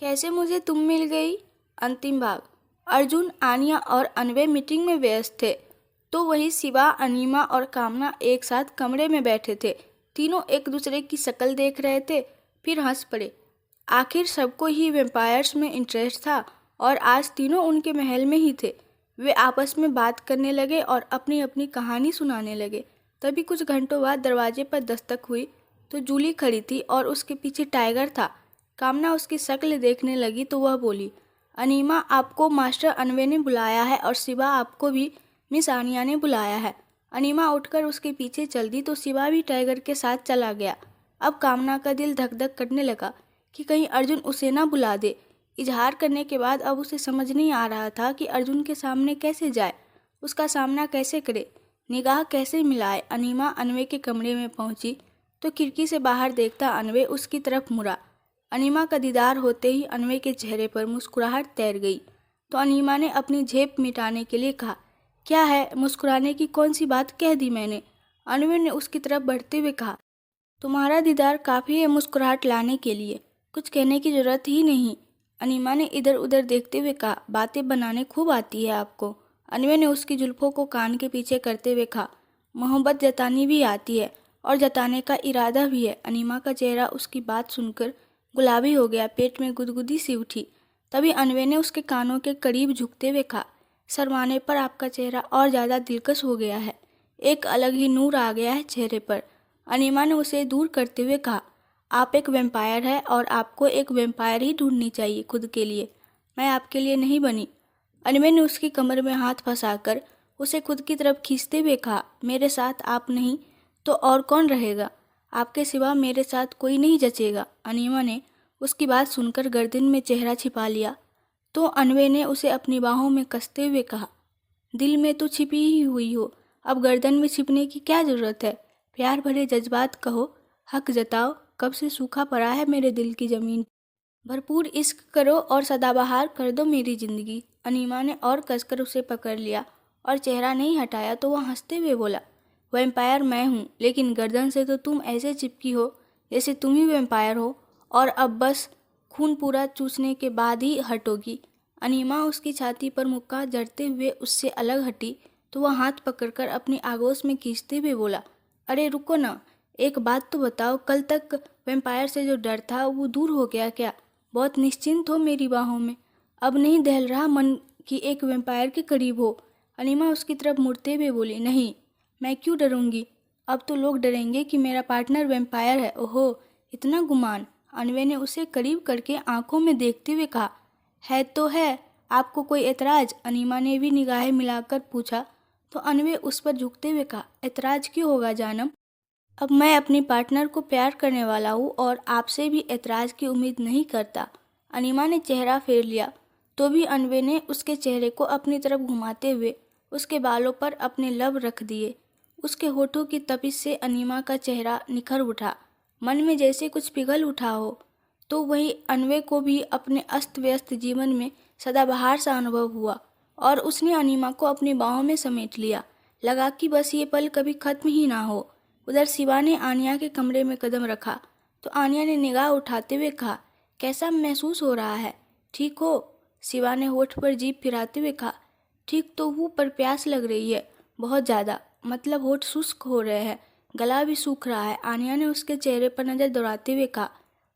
कैसे मुझे तुम मिल गई। अंतिम भाग। अर्जुन, आनिया और अनवे मीटिंग में व्यस्त थे, तो वहीं शिवा, अनीमा और कामना एक साथ कमरे में बैठे थे। तीनों एक दूसरे की शक्ल देख रहे थे, फिर हंस पड़े। आखिर सबको ही वेम्पायर्स में इंटरेस्ट था और आज तीनों उनके महल में ही थे। वे आपस में बात करने लगे और अपनी अपनी कहानी सुनाने लगे। तभी कुछ घंटों बाद दरवाजे पर दस्तक हुई तो जूली खड़ी थी और उसके पीछे टाइगर था। कामना उसकी शक्ल देखने लगी तो वह बोली, अनीमा, आपको मास्टर अनवे ने बुलाया है और शिवा, आपको भी मिस आनिया ने बुलाया है। अनीमा उठकर उसके पीछे चल दी तो शिवा भी टाइगर के साथ चला गया। अब कामना का दिल धक धक करने लगा कि कहीं अर्जुन उसे ना बुला दे। इजहार करने के बाद अब उसे समझ नहीं आ रहा था कि अर्जुन के सामने कैसे जाए, उसका सामना कैसे करे, निगाह कैसे मिलाए। अनीमा अनवे के कमरे में पहुंची तो खिड़की से बाहर देखता अनवे उसकी तरफ मुड़ा। अनीमा का दीदार होते ही अनवे के चेहरे पर मुस्कुराहट तैर गई तो अनीमा ने अपनी झेप मिटाने के लिए कहा, क्या है, मुस्कुराने की कौन सी बात कह दी मैंने। अनवे ने उसकी तरफ बढ़ते हुए कहा, तुम्हारा दीदार काफ़ी है मुस्कुराहट लाने के लिए, कुछ कहने की जरूरत ही नहीं। अनीमा ने इधर उधर देखते हुए कहा, बातें बनाने खूब आती है आपको। अनवे ने उसकी जुल्फों को कान के पीछे करते हुए कहा, मोहब्बत जतानी भी आती है और जताने का इरादा भी है। अनीमा का चेहरा उसकी बात सुनकर गुलाबी हो गया, पेट में गुदगुदी सी उठी। तभी अनवे ने उसके कानों के करीब झुकते हुए कहा, शर्माने पर आपका चेहरा और ज़्यादा दिलकश हो गया है, एक अलग ही नूर आ गया है चेहरे पर। अनीमा ने उसे दूर करते हुए कहा, आप एक वेम्पायर है और आपको एक वेम्पायर ही ढूंढनी चाहिए खुद के लिए, मैं आपके लिए नहीं बनी। अनवे ने उसकी कमर में हाथ फंसाकर उसे खुद की तरफ खींचते हुए कहा, मेरे साथ आप नहीं तो और कौन रहेगा, आपके सिवा मेरे साथ कोई नहीं जचेगा। अनीमा ने उसकी बात सुनकर गर्दन में चेहरा छिपा लिया तो अनवे ने उसे अपनी बाहों में कसते हुए कहा, दिल में तो छिपी ही हुई हो, अब गर्दन में छिपने की क्या ज़रूरत है। प्यार भरे जज्बात कहो, हक जताओ, कब से सूखा पड़ा है मेरे दिल की ज़मीन। भरपूर इश्क करो और सदाबहार कर दो मेरी ज़िंदगी। अनीमा ने और कसकर उसे पकड़ लिया और चेहरा नहीं हटाया तो वह हंसते हुए बोला, वैम्पायर मैं हूँ, लेकिन गर्दन से तो तुम ऐसे चिपकी हो जैसे तुम ही वैम्पायर हो, और अब बस खून पूरा चूसने के बाद ही हटोगी। अनीमा उसकी छाती पर मुक्का जड़ते हुए उससे अलग हटी तो वह हाथ पकड़कर अपनी आगोश में खींचते हुए बोला, अरे रुको ना, एक बात तो बताओ, कल तक वैम्पायर से जो डर था वो दूर हो गया क्या। बहुत निश्चिंत हो मेरी बाहों में, अब नहीं दहल रहा मन कि एक वैम्पायर के करीब हो। अनीमा उसकी तरफ मुड़ते हुए बोली, नहीं, मैं क्यों डरूंगी, अब तो लोग डरेंगे कि मेरा पार्टनर वैम्पायर है। ओहो, इतना गुमान। अनवे ने उसे करीब करके आंखों में देखते हुए कहा, है तो है, आपको कोई एतराज़। अनीमा ने भी निगाहें मिलाकर पूछा तो अनवे उस पर झुकते हुए कहा, एतराज़ क्यों होगा जानम, अब मैं अपनी पार्टनर को प्यार करने वाला हूँ और आपसे भी एतराज़ की उम्मीद नहीं करता। अनीमा ने चेहरा फेर लिया तो भी अनवे ने उसके चेहरे को अपनी तरफ घुमाते हुए उसके बालों पर अपने लब रख दिए। उसके होठों की तपिश से अनीमा का चेहरा निखर उठा, मन में जैसे कुछ पिघल उठा हो। तो वहीं अनवे को भी अपने अस्त व्यस्त जीवन में सदाबहार सा अनुभव हुआ और उसने अनीमा को अपनी बाहों में समेट लिया। लगा कि बस ये पल कभी खत्म ही ना हो। उधर शिवा ने आनिया के कमरे में कदम रखा तो आनिया ने निगाह उठाते हुए कहा, कैसा महसूस हो रहा है, ठीक हो। शिवा ने होठ पर जीभ फिराते हुए कहा, ठीक तो हूँ पर प्यास लग रही है बहुत ज़्यादा, मतलब होठ शुष्क हो रहे हैं, गला भी सूख रहा है। आनिया ने उसके चेहरे पर नज़र दौड़ाते हुए कहा,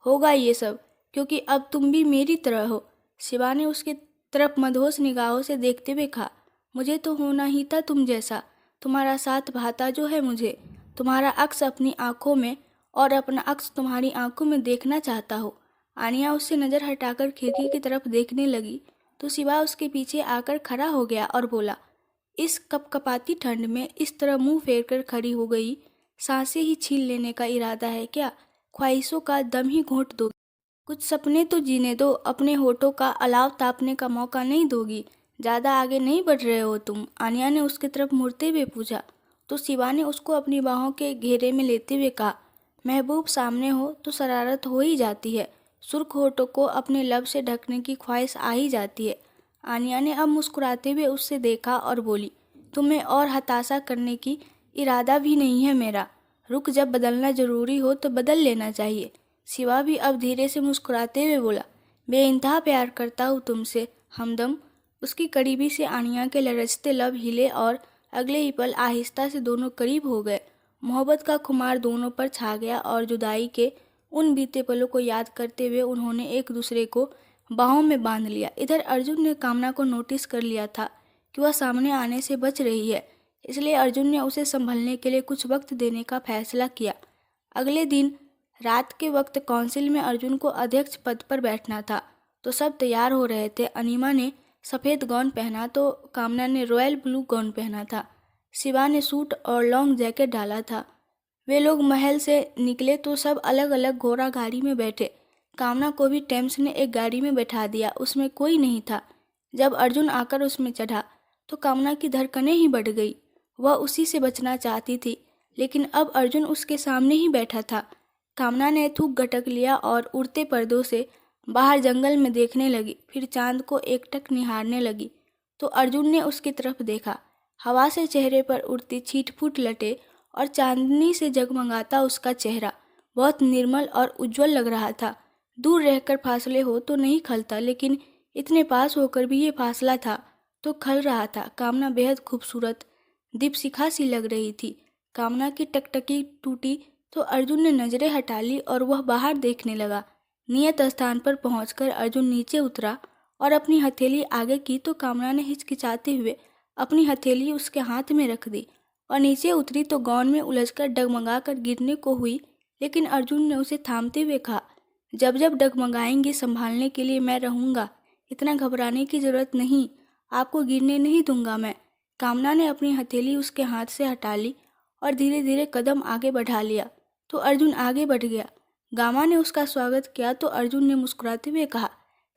होगा ये सब क्योंकि अब तुम भी मेरी तरह हो। शिवा ने उसकी तरफ मदहोश निगाहों से देखते हुए कहा, मुझे तो होना ही था तुम जैसा, तुम्हारा साथ भाता जो है मुझे, तुम्हारा अक्स अपनी आंखों में और अपना अक्स तुम्हारी आंखों में देखना चाहता हो। आनिया उससे नज़र हटाकर खिड़की की तरफ देखने लगी तो शिवा उसके पीछे आकर खड़ा हो गया और बोला, इस कपकपाती ठंड में इस तरह मुंह फेर कर खड़ी हो गई, सांसें ही छीन लेने का इरादा है क्या, ख्वाहिशों का दम ही घोंट दो, कुछ सपने तो जीने दो, अपने होठों का अलाव तापने का मौका नहीं दोगी, ज़्यादा आगे नहीं बढ़ रहे हो तुम। आनिया ने उसकी तरफ मुड़ते हुए पूछा तो शिवा ने उसको अपनी बाहों के घेरे में लेते हुए कहा, महबूब सामने हो तो शरारत हो ही जाती है, सुर्ख होठों को अपने लब से ढकने की ख्वाहिश आ ही जाती है। आनिया ने अब मुस्कुराते हुए उससे देखा और बोली, तुम्हें और हताशा करने की इरादा भी नहीं है मेरा, रुक, जब बदलना ज़रूरी हो तो बदल लेना चाहिए। शिवा भी अब धीरे से मुस्कुराते हुए बोला, बेइंतहा प्यार करता हूँ तुमसे हमदम। उसकी करीबी से आनिया के लरजते लब हिले और अगले ही पल आहिस्ता से दोनों करीब हो गए। मोहब्बत का खुमार दोनों पर छा गया और जुदाई के उन बीते पलों को याद करते हुए उन्होंने एक दूसरे को बाहों में बांध लिया। इधर अर्जुन ने कामना को नोटिस कर लिया था कि वह सामने आने से बच रही है, इसलिए अर्जुन ने उसे संभलने के लिए कुछ वक्त देने का फैसला किया। अगले दिन रात के वक्त काउंसिल में अर्जुन को अध्यक्ष पद पर बैठना था, तो सब तैयार हो रहे थे। अनीमा ने सफ़ेद गाउन पहना तो कामना ने रॉयल ब्लू गाउन पहना था। शिवा ने सूट और लॉन्ग जैकेट डाला था। वे लोग महल से निकले तो सब अलग अलग घोड़ा गाड़ी में बैठे। कामना को भी टेम्स ने एक गाड़ी में बैठा दिया, उसमें कोई नहीं था। जब अर्जुन आकर उसमें चढ़ा तो कामना की धड़कनें ही बढ़ गई। वह उसी से बचना चाहती थी, लेकिन अब अर्जुन उसके सामने ही बैठा था। कामना ने थूक गटक लिया और उड़ते पर्दों से बाहर जंगल में देखने लगी, फिर चांद को एकटक निहारने लगी। तो अर्जुन ने उसकी तरफ देखा। हवा से चेहरे पर उड़ती छीट-फूट लटे और चांदनी से जगमगाता उसका चेहरा बहुत निर्मल और उज्जवल लग रहा था। दूर रहकर फासले हो तो नहीं खलता, लेकिन इतने पास होकर भी ये फासला था तो खल रहा था। कामना बेहद खूबसूरत दीपशिखा सी लग रही थी। कामना की टकटकी टूटी तो अर्जुन ने नजरें हटा ली और वह बाहर देखने लगा। नियत स्थान पर पहुंचकर अर्जुन नीचे उतरा और अपनी हथेली आगे की तो कामना ने हिचकिचाते हुए अपनी हथेली उसके हाथ में रख दी और नीचे उतरी तो गाउन में उलझकर डगमगाकर गिरने को हुई, लेकिन अर्जुन ने उसे थामते हुए कहा, जब जब डगमगाएंगी संभालने के लिए मैं रहूँगा, इतना घबराने की जरूरत नहीं, आपको गिरने नहीं दूंगा मैं। कामना ने अपनी हथेली उसके हाथ से हटा ली और धीरे धीरे कदम आगे बढ़ा लिया तो अर्जुन आगे बढ़ गया। गामा ने उसका स्वागत किया तो अर्जुन ने मुस्कुराते हुए कहा,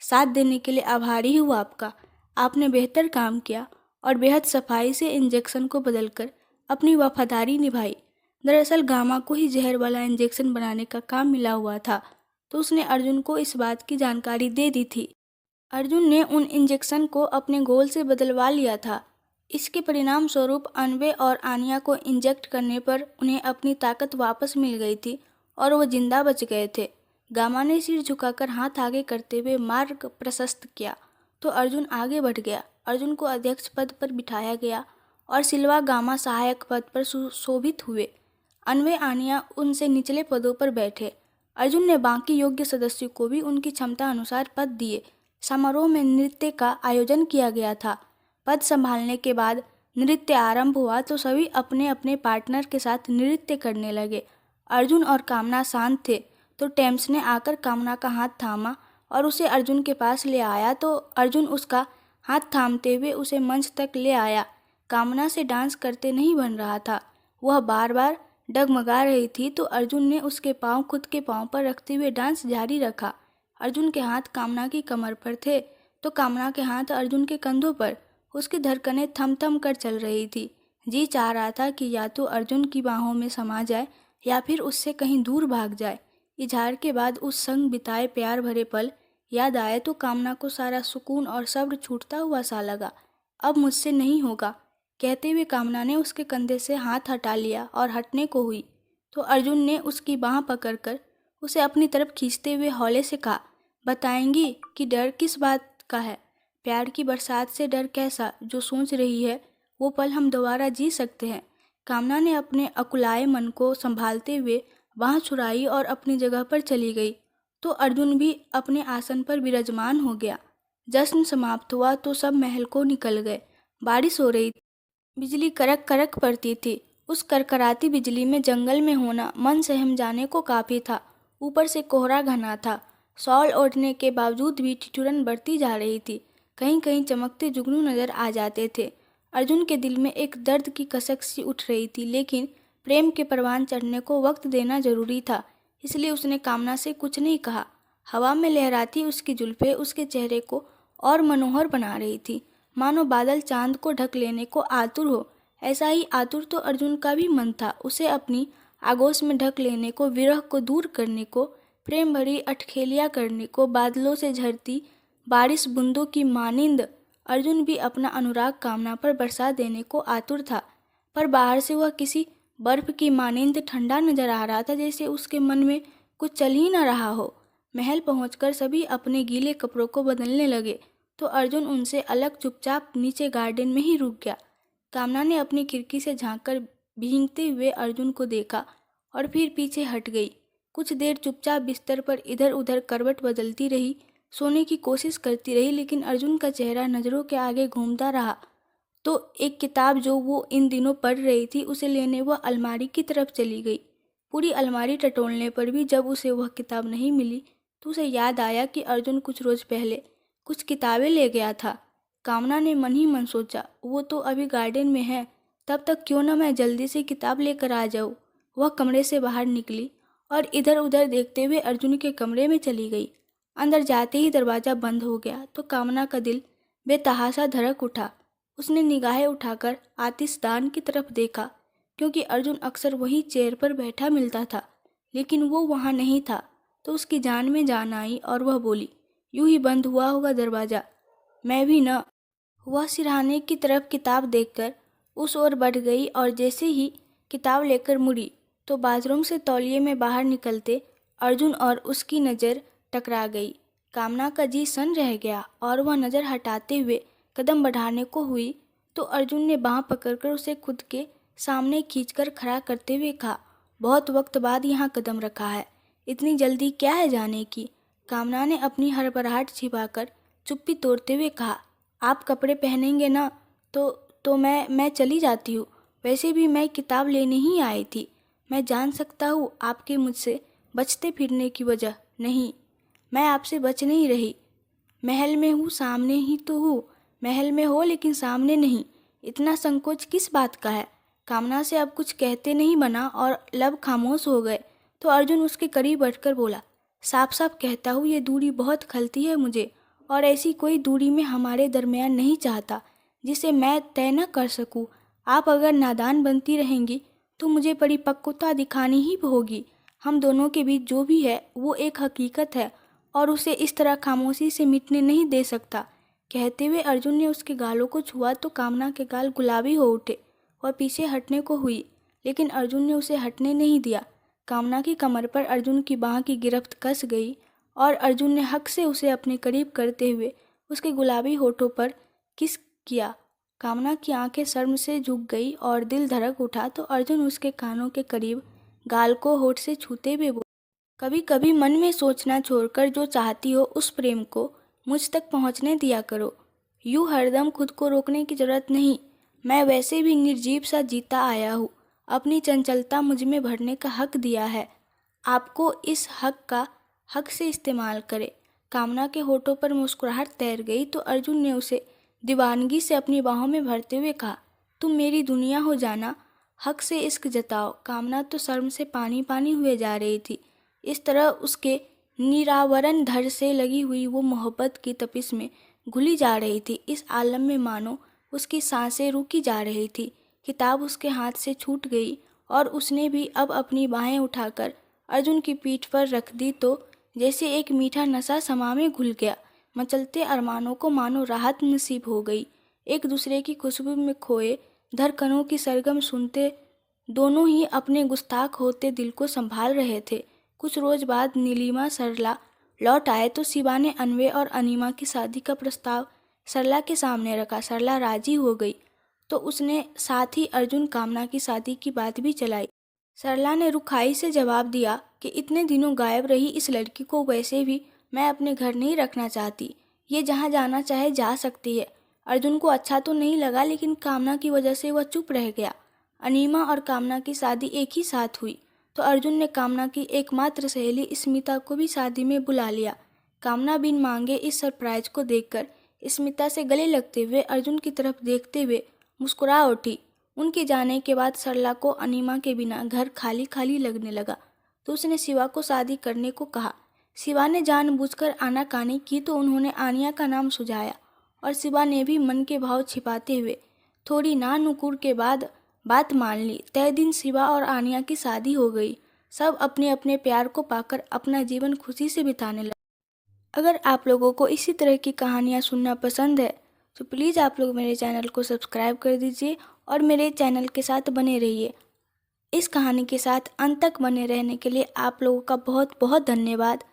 साथ देने के लिए आभारी हूँ आपका, आपने बेहतर काम किया और बेहद सफाई से इंजेक्शन को बदलकर अपनी वफादारी निभाई। दरअसल गामा को ही जहर वाला इंजेक्शन बनाने का काम मिला हुआ था, तो उसने अर्जुन को इस बात की जानकारी दे दी थी। अर्जुन ने उन इंजेक्शन को अपने गोल से बदलवा लिया था। इसके परिणाम स्वरूप अनवे और आनिया को इंजेक्ट करने पर उन्हें अपनी ताकत वापस मिल गई थी और वो जिंदा बच गए थे। गामा ने सिर झुकाकर हाथ आगे करते हुए मार्ग प्रशस्त किया तो अर्जुन आगे बढ़ गया। अर्जुन को अध्यक्ष पद पर बिठाया गया और सिल्वा गामा सहायक पद पर सुशोभित हुए। अनवे आनिया उनसे निचले पदों पर बैठे। अर्जुन ने बाकी योग्य सदस्यों को भी उनकी क्षमता अनुसार पद दिए। समारोह में नृत्य का आयोजन किया गया था। पद संभालने के बाद नृत्य आरंभ हुआ तो सभी अपने अपने पार्टनर के साथ नृत्य करने लगे। अर्जुन और कामना शांत थे तो टेम्स ने आकर कामना का हाथ थामा और उसे अर्जुन के पास ले आया तो अर्जुन उसका हाथ थामते हुए उसे मंच तक ले आया। कामना से डांस करते नहीं बन रहा था, वह बार बार डगमगा रही थी तो अर्जुन ने उसके पांव खुद के पांव पर रखते हुए डांस जारी रखा। अर्जुन के हाथ कामना की कमर पर थे तो कामना के हाथ अर्जुन के कंधों पर। उसकी धड़कनें थम थम कर चल रही थी। जी चाह रहा था कि या तो अर्जुन की बाहों में समा जाए या फिर उससे कहीं दूर भाग जाए। इजहार के बाद उस संग बिताए प्यार भरे पल याद आए तो कामना को सारा सुकून और सब्र छूटता हुआ सा लगा। अब मुझसे नहीं होगा, कहते हुए कामना ने उसके कंधे से हाथ हटा लिया और हटने को हुई तो अर्जुन ने उसकी बाँह पकड़कर उसे अपनी तरफ खींचते हुए हौले से कहा, बताएंगी कि डर किस बात का है? प्यार की बरसात से डर कैसा? जो सोच रही है वो पल हम दोबारा जी सकते हैं। कामना ने अपने अकुलाए मन को संभालते हुए बाँह छुड़ाई और अपनी जगह पर चली गई तो अर्जुन भी अपने आसन पर विराजमान हो गया। जश्न समाप्त हुआ तो सब महल को निकल गए। बारिश हो रही थी, बिजली करक करक पड़ती थी। उस करकराती बिजली में जंगल में होना मन सहम जाने को काफ़ी था। ऊपर से कोहरा घना था। शॉल ओढ़ने के बावजूद भी ठिठुरन बढ़ती जा रही थी। कहीं कहीं चमकते जुगनू नजर आ जाते थे। अर्जुन के दिल में एक दर्द की कसक सी उठ रही थी, लेकिन प्रेम के परवान चढ़ने को वक्त देना जरूरी था, इसलिए उसने कामना से कुछ नहीं कहा। हवा में लहराती उसकी जुल्फें उसके चेहरे को और मनोहर बना रही थी, मानो बादल चांद को ढक लेने को आतुर हो। ऐसा ही आतुर तो अर्जुन का भी मन था, उसे अपनी आगोश में ढक लेने को, विरह को दूर करने को, प्रेम भरी अटखेलियाँ करने को, बादलों से झरती बारिश बूंदों की मानिंद। अर्जुन भी अपना अनुराग कामना पर बरसा देने को आतुर था, पर बाहर से वह किसी बर्फ की मानिंद ठंडा नजर आ रहा था, जैसे उसके मन में कुछ चल ही न रहा हो। महल पहुंचकर सभी अपने गीले कपड़ों को बदलने लगे तो अर्जुन उनसे अलग चुपचाप नीचे गार्डन में ही रुक गया। कामना ने अपनी खिड़की से झांककर भीगते हुए अर्जुन को देखा और फिर पीछे हट गई। कुछ देर चुपचाप बिस्तर पर इधर उधर करवट बदलती रही, सोने की कोशिश करती रही, लेकिन अर्जुन का चेहरा नज़रों के आगे घूमता रहा। तो एक किताब जो वो इन दिनों पढ़ रही थी उसे लेने वह अलमारी की तरफ चली गई। पूरी अलमारी टटोलने पर भी जब उसे वह किताब नहीं मिली तो उसे याद आया कि अर्जुन कुछ रोज पहले कुछ किताबें ले गया था। कामना ने मन ही मन सोचा, वो तो अभी गार्डन में है, तब तक क्यों न मैं जल्दी से किताब लेकर आ जाऊँ। वह कमरे से बाहर निकली और इधर उधर देखते हुए अर्जुन के कमरे में चली गई। अंदर जाते ही दरवाज़ा बंद हो गया तो कामना का दिल बेतहासा धड़क उठा। उसने निगाहें उठाकर आतिशदान की तरफ देखा, क्योंकि अर्जुन अक्सर वही चेयर पर बैठा मिलता था, लेकिन वो वहाँ नहीं था। तो उसकी जान में जान आई और वह बोली, यूं ही बंद हुआ होगा दरवाज़ा, मैं भी न। वह सिरहाने की तरफ किताब देखकर उस ओर बढ़ गई और जैसे ही किताब लेकर मुड़ी तो बाथरूम से तौलिए में बाहर निकलते अर्जुन और उसकी नज़र टकरा गई। कामना का जी सन रह गया और वह नज़र हटाते हुए कदम बढ़ाने को हुई तो अर्जुन ने बाँह पकड़कर उसे खुद के सामने खींचकर खड़ा करते हुए कहा, बहुत वक्त बाद यहाँ कदम रखा है, इतनी जल्दी क्या है जाने की। कामना ने अपनी हड़बड़ाहट छिपाकर चुप्पी तोड़ते हुए कहा, आप कपड़े पहनेंगे ना तो मैं चली जाती हूँ। वैसे भी मैं किताब लेने ही आई थी। मैं जान सकता हूँ आपके मुझसे बचते फिरने की वजह। नहीं, मैं आपसे बच नहीं रही। महल में हूँ, सामने ही तो हूँ। महल में हो लेकिन सामने नहीं, इतना संकोच किस बात का है। कामना से अब कुछ कहते नहीं बना और लब खामोश हो गए तो अर्जुन उसके करीब बैठकर बोला, साफ साफ कहता हूँ ये दूरी बहुत खलती है मुझे, और ऐसी कोई दूरी में हमारे दरमियान नहीं चाहता जिसे मैं तय न कर सकूँ। आप अगर नादान बनती रहेंगी तो मुझे परिपक्वता दिखानी ही होगी। हम दोनों के बीच जो भी है वो एक हकीकत है और उसे इस तरह खामोशी से मिटने नहीं दे सकता। कहते हुए अर्जुन ने उसके गालों को छुआ तो कामना के गाल गुलाबी हो उठे और पीछे हटने को हुई, लेकिन अर्जुन ने उसे हटने नहीं दिया। कामना की कमर पर अर्जुन की बाह की गिरफ्त कस गई और अर्जुन ने हक से उसे अपने करीब करते हुए उसके गुलाबी होठों पर किस किया। कामना की आंखें शर्म से झुक गई और दिल धड़क उठा तो अर्जुन उसके कानों के करीब गाल को होठ से छूते हुए बोला, कभी कभी मन में सोचना छोड़कर जो चाहती हो उस प्रेम को मुझ तक पहुंचने दिया करो। यूँ हरदम खुद को रोकने की जरूरत नहीं। मैं वैसे भी निर्जीव सा जीता आया हूँ। अपनी चंचलता मुझ में भरने का हक दिया है। आपको इस हक से इस्तेमाल करे। कामना के होठों पर मुस्कुराहट तैर गई तो अर्जुन ने उसे दीवानगी से अपनी बाहों में भरते हुए कहा, तुम मेरी दुनिया हो जाना, हक से इश्क जताओ। कामना तो शर्म से पानी पानी हुए जा रही थी। इस तरह उसके निरावरण धर से लगी हुई वो मोहब्बत की तपिश में घुली जा रही थी। इस आलम में मानो उसकी सांसें रुकी जा रही थी। किताब उसके हाथ से छूट गई और उसने भी अब अपनी बाहें उठाकर अर्जुन की पीठ पर रख दी तो जैसे एक मीठा नशा समा में घुल गया। मचलते अरमानों को मानो राहत नसीब हो गई। एक दूसरे की खुशबू में खोए धड़कनों की सरगम सुनते दोनों ही अपने गुस्ताख होते दिल को संभाल रहे थे। कुछ रोज बाद नीलिमा सरला लौट आए तो शिवा ने अन्वे और अनीमा की शादी का प्रस्ताव सरला के सामने रखा। सरला राजी हो गई तो उसने साथ ही अर्जुन कामना की शादी की बात भी चलाई। सरला ने रुखाई से जवाब दिया कि इतने दिनों गायब रही इस लड़की को वैसे भी मैं अपने घर नहीं रखना चाहती। ये जहाँ जाना चाहे जा सकती है। अर्जुन को अच्छा तो नहीं लगा, लेकिन कामना की वजह से वह चुप रह गया। अनीमा और कामना की शादी एक ही साथ हुई तो अर्जुन ने कामना की एकमात्र सहेली स्मिता को भी शादी में बुला लिया। कामना बिन मांगे इस सरप्राइज को देखकर स्मिता से गले लगते हुए अर्जुन की तरफ देखते हुए मुस्कुरा उठी। उनके जाने के बाद सरला को अनीमा के बिना घर खाली खाली लगने लगा तो उसने शिवा को शादी करने को कहा। शिवा ने जानबूझकर आनाकानी की तो उन्होंने आनिया का नाम सुझाया और शिवा ने भी मन के भाव छिपाते हुए थोड़ी नानुकुर के बाद बात मान ली। तय दिन शिवा और आनिया की शादी हो गई। सब अपने अपने प्यार को पाकर अपना जीवन खुशी से बिताने लगे। अगर आप लोगों को इसी तरह की कहानियाँ सुनना पसंद है तो प्लीज़ आप लोग मेरे चैनल को सब्सक्राइब कर दीजिए और मेरे चैनल के साथ बने रहिए। इस कहानी के साथ अंत तक बने रहने के लिए आप लोगों का बहुत बहुत धन्यवाद।